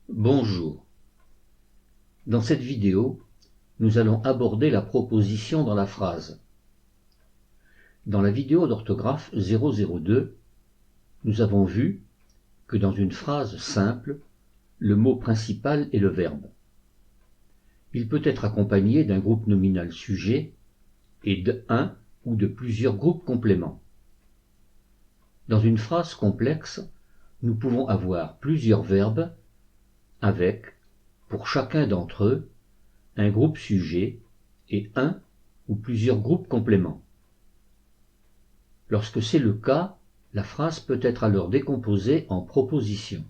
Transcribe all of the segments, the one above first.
Bonjour. Dans cette vidéo, nous allons aborder la proposition dans la phrase. Dans la vidéo d'orthographe 002, nous avons vu que dans une phrase simple, le mot principal est le verbe. Il peut être accompagné d'un groupe nominal sujet et d'un ou de plusieurs groupes compléments. Dans une phrase complexe, nous pouvons avoir plusieurs verbes avec, pour chacun d'entre eux, un groupe sujet et un ou plusieurs groupes compléments. Lorsque c'est le cas, la phrase peut être alors décomposée en propositions.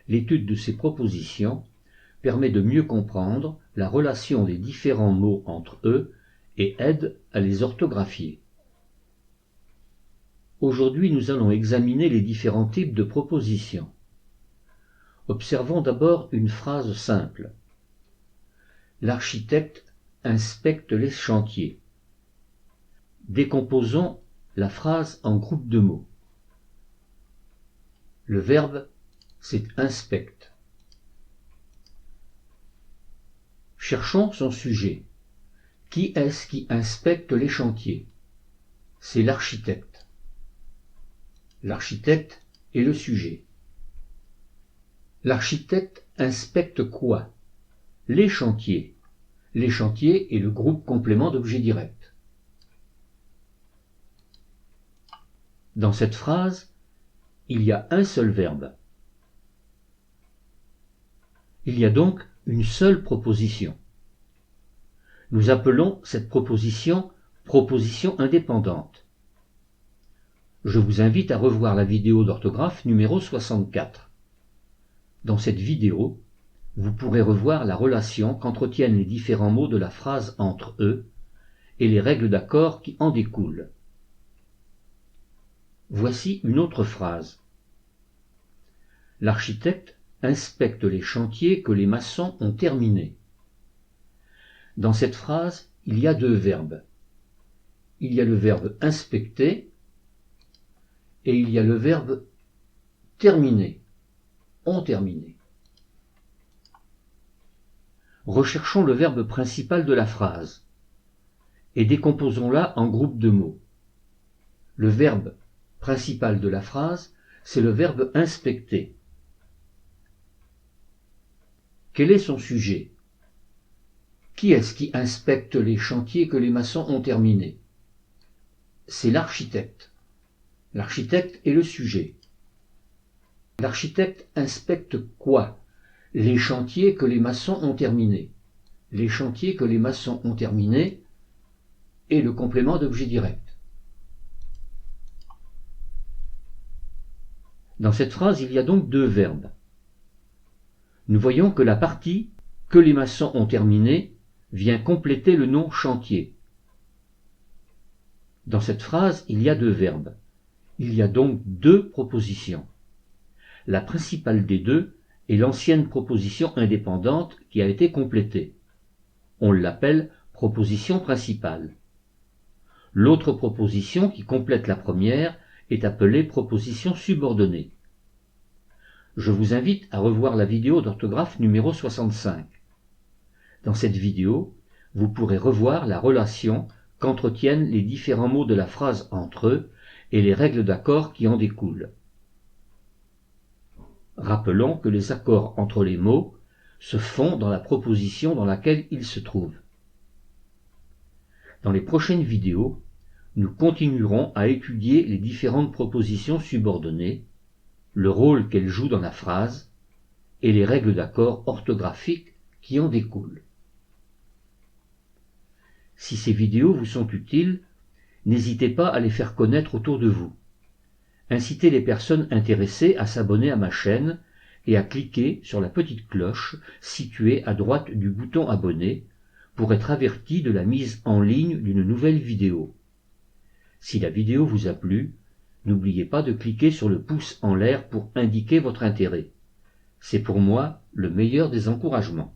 L'étude de ces propositions permet de mieux comprendre la relation des différents mots entre eux et aide à les orthographier. Aujourd'hui, nous allons examiner les différents types de propositions. Observons d'abord une phrase simple. L'architecte inspecte les chantiers. Décomposons la phrase en groupes de mots. Le verbe, c'est inspecte. Cherchons son sujet. Qui est-ce qui inspecte les chantiers? C'est l'architecte. L'architecte est le sujet. L'architecte inspecte quoi? Les chantiers. Les chantiers est le groupe complément d'objet direct. Dans cette phrase, il y a un seul verbe. Il y a donc une seule proposition. Nous appelons cette proposition proposition indépendante. Je vous invite à revoir la vidéo d'orthographe numéro 64. Dans cette vidéo, vous pourrez revoir la relation qu'entretiennent les différents mots de la phrase entre eux et les règles d'accord qui en découlent. Voici une autre phrase. L'architecte inspecte les chantiers que les maçons ont terminés. Dans cette phrase, il y a deux verbes. Il y a le verbe inspecter et il y a le verbe terminer, ont terminé. Recherchons le verbe principal de la phrase et décomposons-la en groupes de mots. Le verbe principal de la phrase, c'est le verbe inspecter. Quel est son sujet? Qui est-ce qui inspecte les chantiers que les maçons ont terminés? C'est l'architecte. L'architecte est le sujet. L'architecte inspecte quoi? Les chantiers que les maçons ont terminés. Les chantiers que les maçons ont terminés est le complément d'objet direct. Dans cette phrase, il y a donc deux verbes. Nous voyons que la partie « que les maçons ont terminé » vient compléter le nom « chantier ». Dans cette phrase, il y a deux verbes. Il y a donc deux propositions. La principale des deux est l'ancienne proposition indépendante qui a été complétée. On l'appelle proposition principale. L'autre proposition qui complète la première est appelée proposition subordonnée. Je vous invite à revoir la vidéo d'orthographe numéro 65. Dans cette vidéo, vous pourrez revoir la relation qu'entretiennent les différents mots de la phrase entre eux et les règles d'accord qui en découlent. Rappelons que les accords entre les mots se font dans la proposition dans laquelle ils se trouvent. Dans les prochaines vidéos, nous continuerons à étudier les différentes propositions subordonnées, le rôle qu'elles jouent dans la phrase et les règles d'accord orthographiques qui en découlent. Si ces vidéos vous sont utiles, n'hésitez pas à les faire connaître autour de vous. Incitez les personnes intéressées à s'abonner à ma chaîne et à cliquer sur la petite cloche située à droite du bouton abonner pour être avertis de la mise en ligne d'une nouvelle vidéo. Si la vidéo vous a plu, n'oubliez pas de cliquer sur le pouce en l'air pour indiquer votre intérêt. C'est pour moi le meilleur des encouragements.